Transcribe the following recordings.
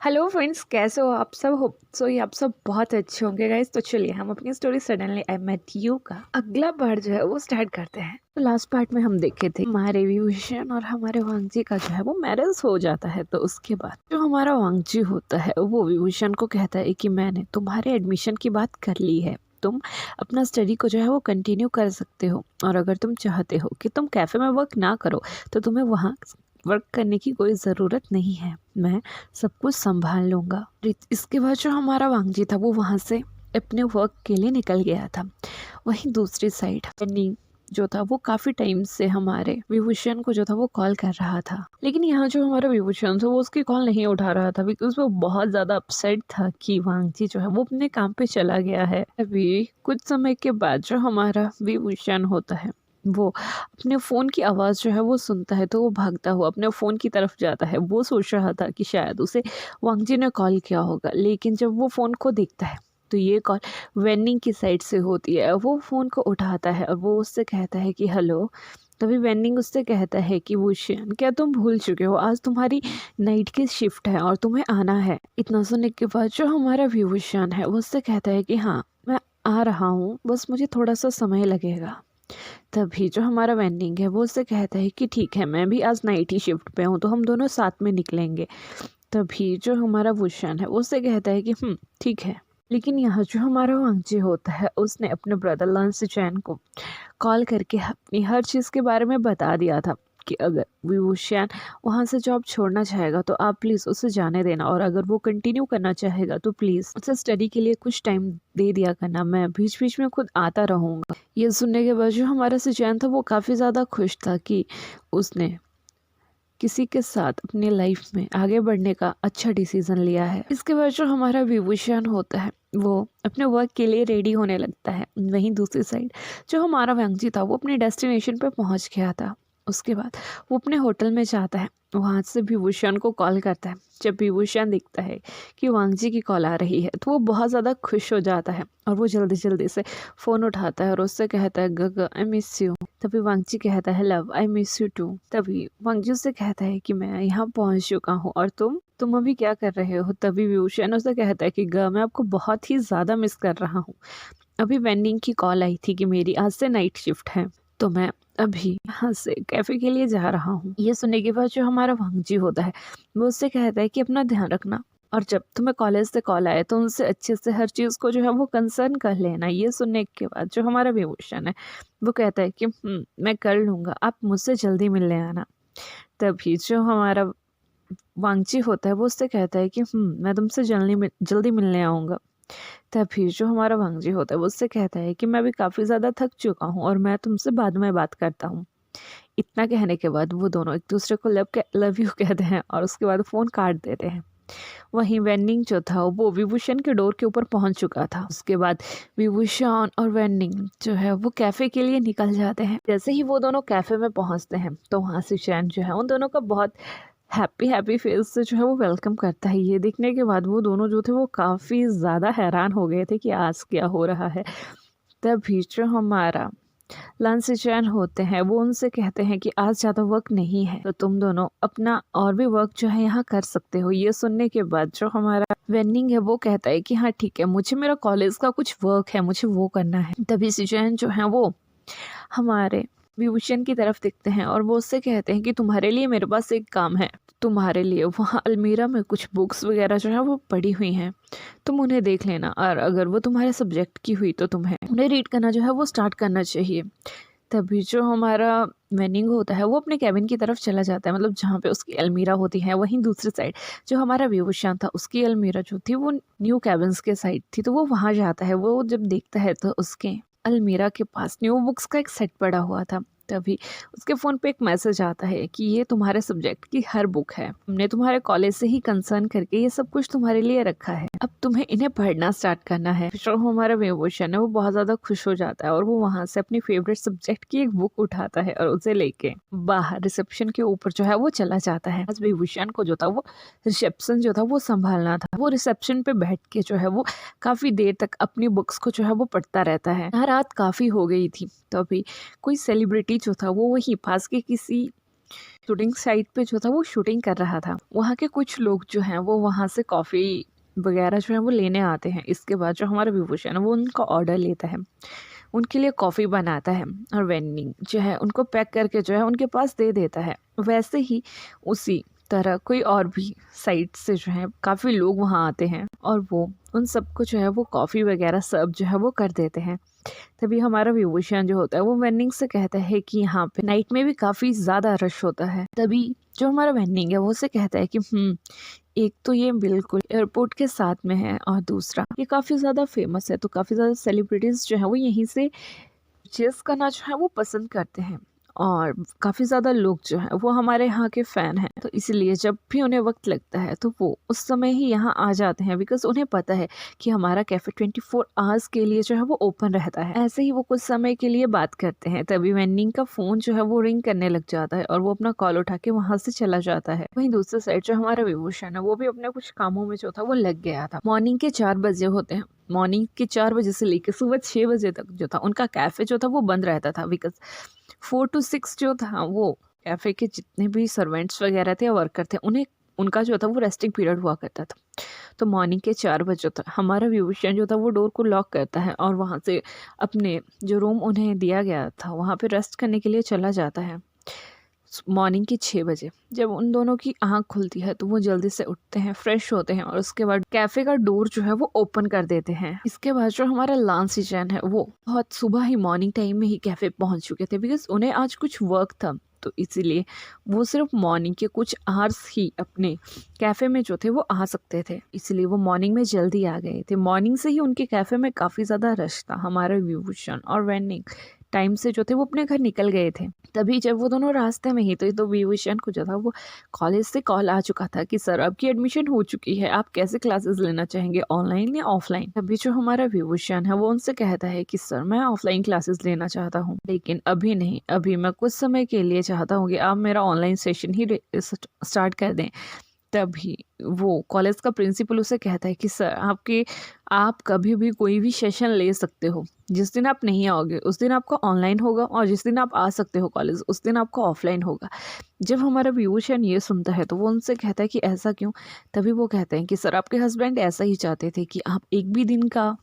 Hello friends, कैसे हो आप सब? होप सो ये आप सब बहुत अच्छे होंगे गाइस। तो चलिए हम अपनी story suddenly I met you का अगला पार्ट जो है वो स्टार्ट करते हैं। तो लास्ट पार्ट में हम देखे थे हमारे विभूषण और हमारे वांगजी का जो है वो मैरिज हो जाता है। तो उसके बाद जो हमारा वांगजी होता है वो विभूषण को कहता है कि मैंने तुम्हारे एडमिशन की बात कर ली है, तुम अपना स्टडी को जो है वो कंटिन्यू कर सकते हो, और अगर तुम चाहते हो कि तुम कैफ़े में वर्क ना करो तो तुम्हें वहाँ वर्क करने की कोई ज़रूरत नहीं है, मैं सब कुछ संभाल लूँगा। इसके बाद जो हमारा वांगजी था वो वहाँ से अपने वर्क के लिए निकल गया था। वहीं दूसरी साइड बन्नी जो था वो काफ़ी टाइम से हमारे विभूषण को जो था वो कॉल कर रहा था, लेकिन यहाँ जो हमारा विभूषण था वो उसकी कॉल नहीं उठा रहा था, बिकॉज वो बहुत ज़्यादा अपसेट था कि वांगजी जो है वो अपने काम पे चला गया है। अभी कुछ समय के बाद जो हमारा विभूषण होता है वो अपने फ़ोन की आवाज़ जो है वो सुनता है, तो वो भागता हुआ अपने फ़ोन की तरफ जाता है। वो सोच रहा था कि शायद उसे वांगजी ने कॉल किया होगा, लेकिन जब वो फ़ोन को देखता है तो ये कॉल वेन्निंग की साइड से होती है। वो फ़ोन को उठाता है और वो उससे कहता है कि हेलो। तभी वेन्निंग उससे कहता है कि भूषण, क्या तुम भूल चुके हो, आज तुम्हारी नाइट की शिफ्ट है और तुम्हें आना है। इतना सुनने के बाद जो हमारा विभूषण है वो उससे कहता है कि हाँ, मैं आ रहा हूँ, बस मुझे थोड़ा सा समय लगेगा। तभी जो हमारा वेंडिंग है वो उससे कहता है कि ठीक है, मैं भी आज नाइट ही शिफ्ट पे हूँ तो हम दोनों साथ में निकलेंगे। तभी जो हमारा भूषण है वो उससे कहता है कि ठीक है। लेकिन यहाँ जो हमारा वांगजी होता है उसने अपने ब्रदर लांसी चैन को कॉल करके अपनी हर चीज़ के बारे में बता दिया था कि अगर विभूषण वहाँ से जॉब छोड़ना चाहेगा तो आप प्लीज़ उसे जाने देना, और अगर वो कंटिन्यू करना चाहेगा तो प्लीज़ उसे स्टडी के लिए कुछ टाइम दे दिया करना, मैं बीच बीच में खुद आता रहूँगा। ये सुनने के बाद जो हमारा सुचैन था वो काफ़ी ज़्यादा खुश था कि उसने किसी के साथ अपनी लाइफ में आगे बढ़ने का अच्छा डिसीजन लिया है। इसके बाद जो हमारा विभूषण होता है वो अपने वर्क के लिए रेडी होने लगता है। वहीं दूसरी साइड जो हमारा वांगजी था वो अपने डेस्टिनेशन पे पहुंच गया था। उसके बाद वो अपने होटल में जाता है, वहाँ से विभूषण को कॉल करता है। जब विभूषण देखता है कि वांगजी की कॉल आ रही है तो वो बहुत ज़्यादा खुश हो जाता है और वो जल्दी जल्दी से फ़ोन उठाता है और उससे कहता है गग आई मिस यू। तभी वांगजी कहता है love I miss you too. तभी वांगजी उससे कहता है कि मैं यहाँ पहुँच चुका हूँ और तुम अभी क्या कर रहे हो। तभी विभूषण उससे कहता है कि ग मैं आपको बहुत ही ज़्यादा मिस कर रहा हूँ। अभी वेंडिंग की कॉल आई थी कि मेरी आज से नाइट शिफ्ट है, तो मैं अभी यहाँ से कैफ़े के लिए जा रहा हूँ। ये सुनने के बाद जो हमारा वांगजी होता है वो उससे कहता है कि अपना ध्यान रखना, और जब तुम्हें कॉलेज से कॉल आए तो उनसे अच्छे से हर चीज़ को जो है वो कंसर्न कर लेना। ये सुनने के बाद जो हमारा विभूषण है वो कहता है कि मैं कर लूँगा, आप मुझसे जल्दी मिलने आना। तभी जो हमारा वांगजी होता है वो उससे कहता है कि मैं तुमसे जल्दी मिलने आऊँगा। तभी जो हमारा वांगजी होता है वो उससे कहता है कि मैं भी काफ़ी ज़्यादा थक चुका हूँ और मैं तुमसे बाद में बात करता हूँ। इतना कहने के बाद वो दोनों एक दूसरे को लव यू कहते हैं और उसके बाद फ़ोन काट देते हैं। वहीं वेन्निंग जो था वो विभूषण के डोर के ऊपर पहुंच चुका था। उसके बाद विभूषण और वेन्निंग जो है वो कैफ़े के लिए निकल जाते हैं। जैसे ही वो दोनों कैफ़े में पहुंचते हैं तो वहाँ से चैन जो है उन दोनों का बहुत हैप्पी फेस से जो है वो वेलकम करता है। ये देखने के बाद वो दोनों जो थे वो काफ़ी ज़्यादा हैरान हो गए थे कि आज क्या हो रहा है। तभी जो हमारा लांसी चैन होते हैं वो उनसे कहते हैं कि आज ज़्यादा वर्क नहीं है तो तुम दोनों अपना और भी वर्क जो है यहाँ कर सकते हो। ये सुनने के बाद जो हमारा वेन्निंग है वो कहता है कि हाँ ठीक है, मुझे मेरा कॉलेज का कुछ वर्क है, मुझे वो करना है। तभी सिचैन जो है वो हमारे विभूषण की तरफ देखते हैं और वो उससे कहते हैं कि तुम्हारे लिए मेरे पास एक काम है। तुम्हारे लिए वहाँ अलमीरा में कुछ बुक्स वगैरह जो है वो पड़ी हुई हैं, तुम उन्हें देख लेना, और अगर वो तुम्हारे सब्जेक्ट की हुई तो तुम्हें उन्हें रीड करना जो है वो स्टार्ट करना चाहिए। तभी जो हमारा वेनिंग होता है वो अपने कैबिन की तरफ चला जाता है, मतलब जहाँ पे उसकी अलमीरा होती है। वहीं दूसरी साइड जो हमारा विभूषण था उसकी अलमीरा जो थी वो न्यू कैबिन्स के साइड थी, तो वो वहाँ जाता है। वो जब देखता है तो उसके अलमीरा के पास न्यू बुक्स का एक सेट पड़ा हुआ था। तभी उसके फ़ोन पे एक मैसेज आता है कि ये तुम्हारे सब्जेक्ट की हर बुक है, हमने तुम्हारे कॉलेज से ही कंसर्न करके ये सब कुछ तुम्हारे लिए रखा है, अब तुम्हें इन्हें पढ़ना स्टार्ट करना है। जो हमारा विभूषण है वो बहुत ज़्यादा खुश हो जाता है और वो वहाँ से अपनी फेवरेट सब्जेक्ट की एक बुक उठाता है और उसे लेके बाहर रिसेप्शन के ऊपर जो है वो चला जाता है। आज विभूषण को जो था वो रिसेप्शन जो था वो संभालना था। वो रिसेप्शन पे बैठ के जो है वो काफ़ी देर तक अपनी बुक्स को जो है वो पढ़ता रहता है। रात काफ़ी हो गई थी, तो अभी कोई सेलिब्रिटी जो था वो वहीं पास के किसी शूटिंग साइट पे जो था वो शूटिंग कर रहा था। वहाँ के कुछ लोग जो हैं वो वहाँ से कॉफ़ी वगैरह जो है वो लेने आते हैं। इसके बाद जो हमारा विभूषण है वो उनका ऑर्डर लेता है, उनके लिए कॉफ़ी बनाता है और वेंडिंग जो है उनको पैक करके जो है उनके पास दे देता है। वैसे ही उसी तरह कोई और भी साइट से जो है काफ़ी लोग वहाँ आते हैं और वो उन सबको जो है वो कॉफ़ी वगैरह सब जो है वो कर देते हैं। तभी हमारा विभूषण जो होता है वो वेंडिंग से कहता है कि यहाँ पे नाइट में भी काफ़ी ज़्यादा रश होता है। तभी जो हमारा वेंडिंग है वो उसे कहता है कि एक तो ये बिल्कुल एयरपोर्ट के साथ में है और दूसरा ये काफ़ी ज़्यादा फेमस है, तो काफ़ी ज़्यादा सेलिब्रिटीज़ जो है वो यहीं से परचेज़ करना जो है वो पसंद करते हैं और काफ़ी ज़्यादा लोग जो हैं वो हमारे यहाँ के फ़ैन हैं। तो इसलिए जब भी उन्हें वक्त लगता है तो वो उस समय ही यहाँ आ जाते हैं, बिकॉज़ उन्हें पता है कि हमारा कैफ़े 24 आवर्स के लिए जो है वो ओपन रहता है। ऐसे ही वो कुछ समय के लिए बात करते हैं, तभी वेंडिंग का फ़ोन जो है वो रिंग करने लग जाता है और वो अपना कॉल उठा के वहाँ से चला जाता है। वहीं दूसरी साइड जो हमारा विभूषण है वो भी अपने कुछ कामों में जो था वो लग गया था। मॉर्निंग के 4 बजे होते हैं। मॉर्निंग के 4 बजे से लेकर सुबह 6 बजे तक जो था उनका कैफ़े जो था वो बंद रहता था, बिकॉज़ 4 टू 6 जो था वो कैफ़े के जितने भी सर्वेंट्स वगैरह थे या वर्कर थे उन्हें उनका जो था वो रेस्टिंग पीरियड हुआ करता था। तो मॉर्निंग के 4 बजे था हमारा विभूषण जो था वो डोर को लॉक करता है और वहाँ से अपने जो रूम उन्हें दिया गया था वहाँ पे रेस्ट करने के लिए चला जाता है। मॉर्निंग के 6 बजे जब उन दोनों की आँख खुलती है तो वो जल्दी से उठते हैं, फ्रेश होते हैं और उसके बाद कैफ़े का डोर जो है वो ओपन कर देते हैं। इसके बाद जो हमारा लांस सीजन है वो बहुत सुबह ही मॉर्निंग टाइम में ही कैफ़े पहुंच चुके थे, बिकॉज उन्हें आज कुछ वर्क था, तो इसीलिए वो सिर्फ मॉर्निंग के कुछ आवर्स ही अपने कैफ़े में जो थे वो आ सकते थे, इसलिए वो मॉर्निंग में जल्दी आ गए थे। मॉर्निंग से ही उनके कैफ़े में काफ़ी ज़्यादा रश था। हमारा विभूषण और वेंडिंग टाइम से जो थे वो अपने घर निकल गए थे। तभी जब वो दोनों रास्ते में ही तो विभूषण को जो था वो कॉलेज से कॉल आ चुका था कि सर आपकी एडमिशन हो चुकी है, आप कैसे क्लासेस लेना चाहेंगे, ऑनलाइन या ऑफलाइन। तभी जो हमारा विभूषण है वो उनसे कहता है कि सर मैं ऑफलाइन क्लासेस लेना चाहता हूँ, लेकिन अभी नहीं, अभी मैं कुछ समय के लिए चाहता हूँ कि आप मेरा ऑनलाइन सेशन ही स्टार्ट कर दें। तभी वो कॉलेज का प्रिंसिपल उसे कहता है कि सर आप कभी भी कोई भी सेशन ले सकते हो, जिस दिन आप नहीं आओगे उस दिन आपका ऑनलाइन होगा और जिस दिन आप आ सकते हो कॉलेज उस दिन आपका ऑफलाइन होगा। जब हमारा विभूषण ये सुनता है तो वो उनसे कहता है कि ऐसा क्यों। तभी वो कहते हैं कि सर आपके हस्बैंड ऐसा ही चाहते थे कि आप एक भी दिन का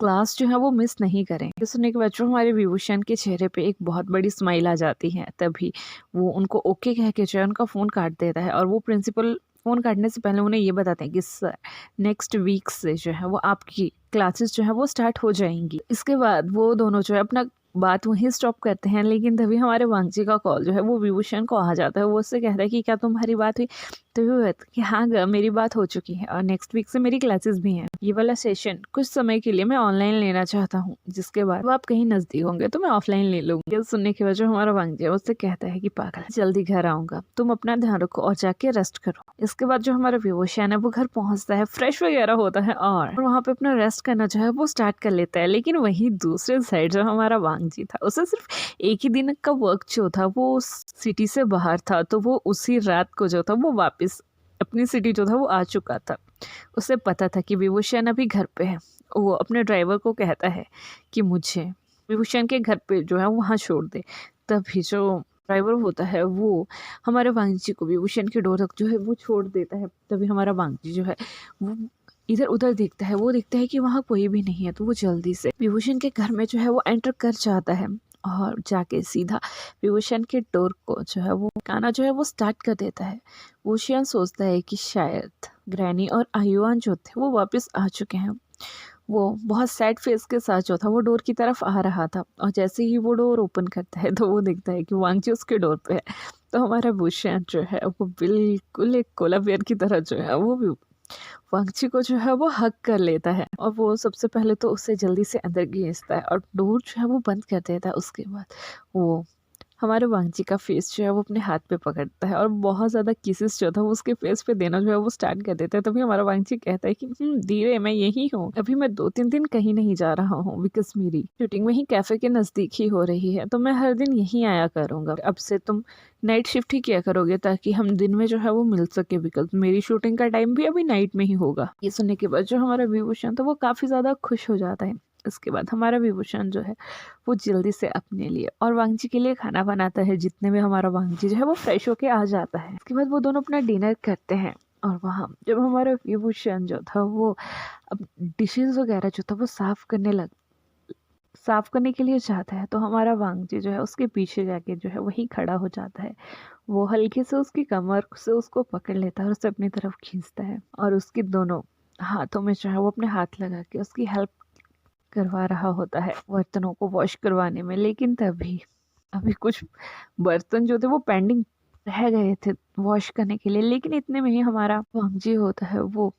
क्लास जो है वो मिस नहीं करें। ये सुनने के बाद जो हमारे विभूषण के चेहरे पे एक बहुत बड़ी स्माइल आ जाती है। तभी वो उनको ओके कह के जो है उनका फ़ोन काट देता है और वो प्रिंसिपल फ़ोन काटने से पहले उन्हें ये बताते हैं कि सर नेक्स्ट वीक से जो है वो आपकी क्लासेस जो है वो स्टार्ट हो जाएंगी। इसके बाद वो दोनों जो है अपना बात वहीं स्टॉप करते हैं, लेकिन तभी हमारे वांगजी का कॉल जो है वो विभूषण को आ जाता है। वो उससे कहता है कि क्या तुम्हारी बात हुई। तो वो कहता है कि हाँ ग मेरी बात हो चुकी है और नेक्स्ट वीक से मेरी क्लासेस भी हैं। ये वाला सेशन कुछ समय के लिए मैं ऑनलाइन लेना चाहता हूँ, जिसके बाद आप कहीं नजदीक होंगे तो मैं ऑफलाइन ले लूंगी। सुनने के बाद जो हमारा वांगजी है उससे कहता है कि पागल जल्दी घर आऊंगा, तुम अपना ध्यान रखो और जाके रेस्ट करो। इसके बाद जो हमारा विभूषण है वो घर पहुंचता है, फ्रेश वगैरह होता है और वहाँ पे अपना रेस्ट करना जो है वो स्टार्ट कर लेता है। लेकिन वहीं दूसरे साइड जो हमारा वांगजी था उसे सिर्फ एक ही दिन का वर्क जो था वो सिटी से बाहर था, तो वो उसी रात को जो था वो वापस अपनी सिटी जो था वो आ चुका था। उसे पता था कि विभूषण अभी घर पे है। वो अपने ड्राइवर को कहता है कि मुझे विभूषण के घर पे जो है वहाँ छोड़ दे। तभी जो ड्राइवर होता है वो हमारे वांगजी को विभूषण के डोर तक जो है वो छोड़ देता है। तभी हमारा वांगजी जो है वो इधर उधर देखता है, वो देखता है कि वहाँ कोई भी नहीं है, तो वो जल्दी से विभूषण के घर में जो है वो एंटर कर जाता है और जाके सीधा विभूषण के डोर को जो है वो गाना जो है वो स्टार्ट कर देता है। विभूषण सोचता है कि शायद ग्रैनी और आयुआन जो थे वो वापस आ चुके हैं। वो बहुत सैड फेस के साथ जो था वो डोर की तरफ आ रहा था और जैसे ही वो डोर ओपन करता है तो वो देखता है कि वांगजी उसके डोर पे है। तो हमारा विभूषण जो है वो बिल्कुल एक कोला बियर की तरह जो है वो वांगजी को जो है वो हग कर लेता है और वो सबसे पहले तो उसे जल्दी से अंदर खींचता है और डोर जो है वो बंद कर देता है। उसके बाद वो हमारे वांगजी का फेस जो है वो अपने हाथ पे पकड़ता है और बहुत ज़्यादा किसेस जो था वो उसके फेस पे देना जो है वो स्टार्ट कर देता है। तभी हमारा वांगजी कहता है कि धीरे, मैं यही हूँ, अभी मैं 2-3 दिन कहीं नहीं जा रहा हूँ, बिकॉज मेरी शूटिंग वहीं कैफ़े के नज़दीक ही हो रही है, तो मैं हर दिन यहीं आया करूँगा। अब से तुम नाइट शिफ्ट ही किया करोगे ताकि हम दिन में जो है वो मिल सके, बिकॉज मेरी शूटिंग का टाइम भी अभी नाइट में ही होगा। ये सुनने के बाद जो हमारा विभूषण था वो काफ़ी ज़्यादा खुश हो जाता है। इसके बाद हमारा विभूषण जो है वो जल्दी से अपने लिए और वांगजी के लिए खाना बनाता है। जितने में हमारा वांगजी जो है वो फ्रेश होके आ जाता है। इसके बाद वो दोनों अपना डिनर करते हैं और वहाँ जब हमारा विभूषण जो था वो अब डिशेस वगैरह जो था वो साफ करने के लिए जाता है, तो हमारा वांगजी जो है उसके पीछे जाके जो है वही खड़ा हो जाता है। वो हल्के से उसकी कमर से उसको पकड़ लेता है और उसे अपनी तरफ खींचता है और उसके दोनों हाथों में जो है वो अपने हाथ लगा के उसकी हेल्प करवा रहा होता है बर्तनों को वॉश करवाने में। लेकिन तभी अभी कुछ बर्तन जो थे वो पेंडिंग रह गए थे वॉश करने के लिए। लेकिन इतने में ही हमारा वांगजी होता है वो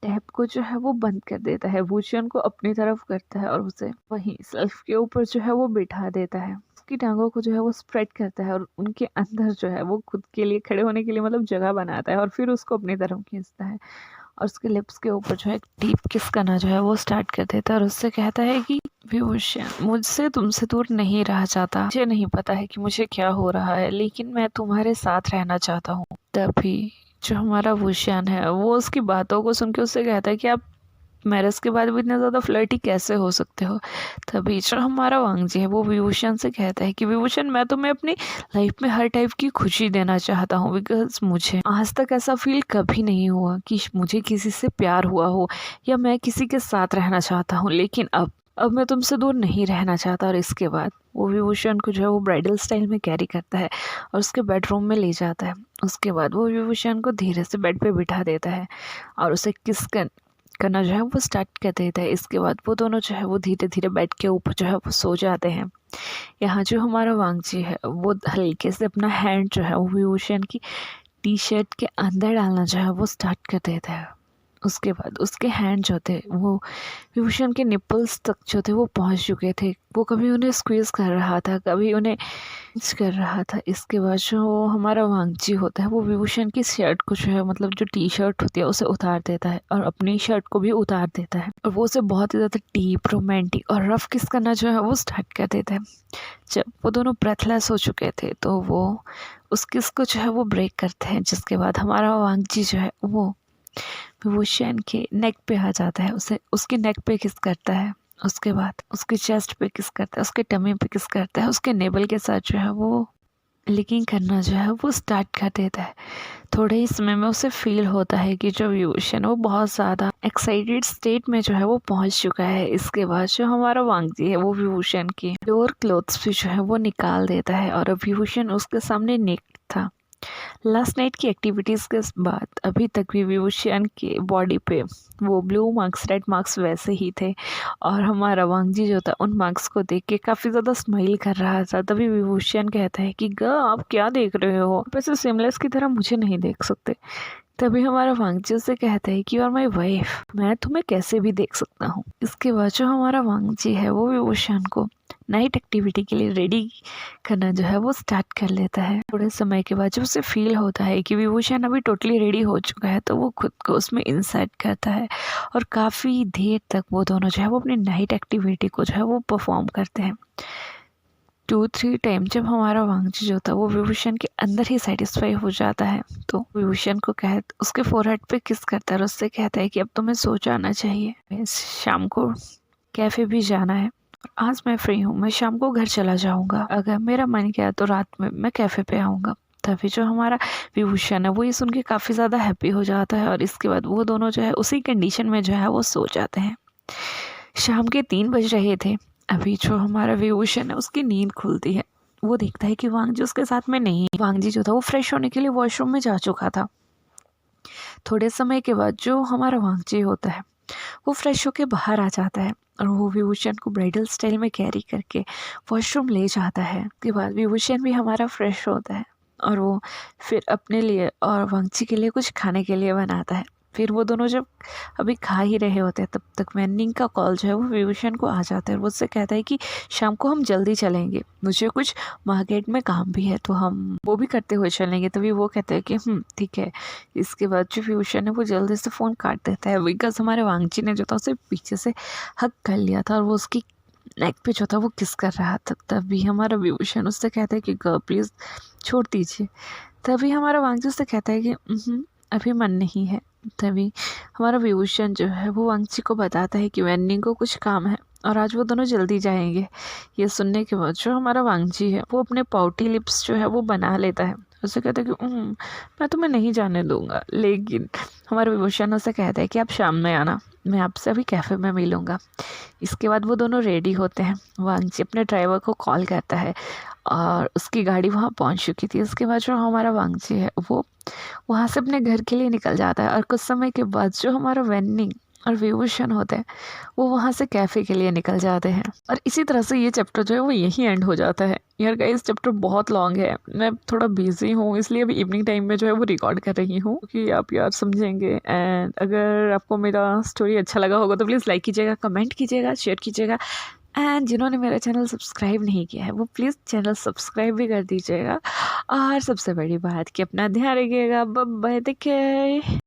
टैप को जो है वो बंद कर देता है, भूषण को अपनी तरफ करता है और उसे वहीं सेल्फ के ऊपर जो है वो बिठा देता है। उसकी टांगों को जो है वो स्प्रेड करता है और उनके अंदर जो है वो खुद के लिए खड़े होने के लिए मतलब जगह बनाता है और फिर उसको अपनी तरफ खींचता है और उसके लिप्स के ऊपर जो है डीप किस करना जो है वो स्टार्ट कर देता है और उससे कहता है कि विभूषण, मुझसे तुमसे दूर नहीं रहा चाहता। मुझे नहीं पता है कि मुझे क्या हो रहा है, लेकिन मैं तुम्हारे साथ रहना चाहता हूँ। तभी जो हमारा भूषण है वो उसकी बातों को सुन के उससे कहता है कि आप मैरिज के बाद भी इतने ज़्यादा फ्लर्टी कैसे हो सकते हो। तभी जो हमारा वांगजी है वो विभूषण से कहता है कि विभूषण, मैं तुम्हें अपनी लाइफ में हर टाइप की खुशी देना चाहता हूँ, बिकॉज मुझे आज तक ऐसा फील कभी नहीं हुआ कि मुझे किसी से प्यार हुआ हो या मैं किसी के साथ रहना चाहता हूँ। लेकिन अब मैं तुमसे दूर नहीं रहना चाहता। और इसके बाद वो विभूषण को जो है वो ब्राइडल स्टाइल में कैरी करता है और उसके बेडरूम में ले जाता है। उसके बाद वो विभूषण को धीरे से बेड पे बिठा देता है और उसे किस करना जो है वो स्टार्ट कर देता है। इसके बाद वो दोनों जो है वो धीरे धीरे बेड के ऊपर जो है वो सो जाते हैं। यहाँ जो हमारा वांगजी है वो हल्के से अपना हैंड जो है वो विभूषण की टी शर्ट के अंदर डालना जो है वो स्टार्ट कर देता है। उसके बाद उसके हैंड जो थे वो विभूषण के निपल्स तक जो थे वो पहुंच चुके थे। वो कभी उन्हें स्क्वीज़ कर रहा था, कभी उन्हें पिंच कर रहा था। इसके बाद जो हमारा वांगजी होता है वो विभूषण की शर्ट को जो है मतलब जो टी शर्ट होती है उसे उतार देता है और अपनी शर्ट को भी उतार देता है और वो उसे बहुत ही ज़्यादा डीप रोमांटिक और रफ किस करना जो है वो स्टार्ट कर देता है। जब वो दोनों ब्रेथलेस हो चुके थे तो वो उस किस को जो है वो ब्रेक करते हैं, जिसके बाद हमारा वांगजी जो है वो विभूषण के नेक पे आ जाता है, उसे उसके नेक पे किस करता है। उसके बाद उसके चेस्ट पे किस करता है, उसके टमी पे किस करता है, उसके नेबल के साथ जो है वो लिकिंग करना जो है वो स्टार्ट कर देता है। थोड़े ही समय में उसे फील होता है कि जो विभूषण वो बहुत ज़्यादा एक्साइटेड स्टेट में जो है वो पहुंच चुका है। इसके बाद जो हमारा वांगजी है वो विभूषण के लोअर क्लोथ्स भी जो है वो निकाल देता है और विभूषण उसके सामने नेक्ड था। लास्ट नाइट की एक्टिविटीज़ के बाद अभी तक भी विभूषण के बॉडी पे वो ब्लू मार्क्स रेड मार्क्स वैसे ही थे और हमारा वांगजी जो था उन मार्क्स को देख के काफ़ी ज़्यादा स्माइल कर रहा था। तभी विभूषण कहता है कि ग आप क्या देख रहे हो, आप ऐसे सिमलेस की तरह मुझे नहीं देख सकते। तभी हमारा वांगजी से कहता है कि यू आर माई वाइफ, मैं तुम्हें कैसे भी देख सकता हूँ। इसके बाद जो हमारा वांगजी है वो विभूषण को नाइट एक्टिविटी के लिए रेडी करना जो है वो स्टार्ट कर लेता है। थोड़े समय के बाद जब उसे फील होता है कि विभूषण अभी टोटली रेडी हो चुका है तो वो खुद को उसमें इंसर्ट करता है और काफ़ी देर तक वो दोनों जो है वो अपनी नाइट एक्टिविटी को जो है वो परफॉर्म करते हैं। 2-3 टाइम जब हमारा वांगजी जो था वो विभूषण के अंदर ही सेटिस्फाई हो जाता है तो विभूषण को उसके फोरहेड पे किस करता है और उससे कहता है कि अब तुम्हें सो जाना चाहिए, शाम को कैफ़े भी जाना है। आज मैं फ्री हूँ, मैं शाम को घर चला जाऊँगा, अगर मेरा मन किया तो रात में मैं कैफ़े पे आऊँगा। तभी जो हमारा विभूषण है वो ये सुन के काफ़ी ज़्यादा हैप्पी हो जाता है और इसके बाद वो दोनों जो है उसी कंडीशन में जो है वो सो जाते हैं। शाम के 3 बज रहे थे। अभी जो हमारा विभूषण है उसकी नींद खुलती है। वो देखता है कि वांगजी उसके साथ में नहीं है। वांगजी जो था वो फ्रेश होने के लिए वॉशरूम में जा चुका था। थोड़े समय के बाद जो हमारा वांगजी होता है वो फ्रेश होके बाहर आ जाता है और वो विभूषण को ब्राइडल स्टाइल में कैरी करके वॉशरूम ले जाता है। उसके बाद विभूषण भी हमारा फ्रेश होता है और वो फिर अपने लिए और वांगजी के लिए कुछ खाने के लिए बनाता है। फिर वो दोनों जब अभी खा ही रहे होते हैं तब तक वेन्निंग का कॉल जो है वो विभूषण को आ जाता है और वो उससे कहता है कि शाम को हम जल्दी चलेंगे, मुझे कुछ मार्केट में काम भी है तो हम वो भी करते हुए चलेंगे। तभी वो कहते हैं कि ठीक है। इसके बाद जो विभूषण है वो जल्दी से फ़ोन काट देता है बिकॉज हमारे वांगजी ने जो था उसे पीछे से हक कर लिया था और वो उसकी नेक पे जो था वो किस कर रहा था। तभी हमारा विभूषण उससे कहता है कि प्लीज़ छोड़ दीजिए। तभी हमारा वांगजी उससे कहता है कि अभी मन नहीं है, तभी हमारा विभूषण जो है वो वांगची को बताता है कि वैन्नी को कुछ काम है और आज वो दोनों जल्दी जाएंगे। ये सुनने के बाद जो हमारा वांगची है वो अपने पाउटी लिप्स जो है वो बना लेता है। उसे कहता है कि मैं तुम्हें नहीं जाने दूंगा, लेकिन हमारा विभूषण उसे कहता है कि आप शाम में आना, मैं आपसे अभी कैफ़े में मिलूँगा। इसके बाद वो दोनों रेडी होते हैं। वांगची अपने ड्राइवर को कॉल करता है और उसकी गाड़ी वहाँ पहुँच चुकी थी। उसके बाद जो हमारा वांगची है वो वहाँ से अपने घर के लिए निकल जाता है और कुछ समय के बाद जो हमारा वेन्नी और विभूषण होते हैं वो वहाँ से कैफ़े के लिए निकल जाते हैं। और इसी तरह से ये चैप्टर जो है वो यहीं एंड हो जाता है। यार गाइस चैप्टर बहुत लॉन्ग है, मैं थोड़ा बिजी हूँ इसलिए अभी इवनिंग टाइम में जो है वो रिकॉर्ड कर रही हूँ कि आप यार समझेंगे। एंड अगर आपको मेरा स्टोरी अच्छा लगा होगा तो प्लीज़ लाइक कीजिएगा, कमेंट कीजिएगा, शेयर कीजिएगा। एंड जिन्होंने मेरा चैनल सब्सक्राइब नहीं किया है वो प्लीज़ चैनल सब्सक्राइब भी कर दीजिएगा। और सबसे बड़ी बात कि अपना ध्यान रखिएगा। Bye bye, take care.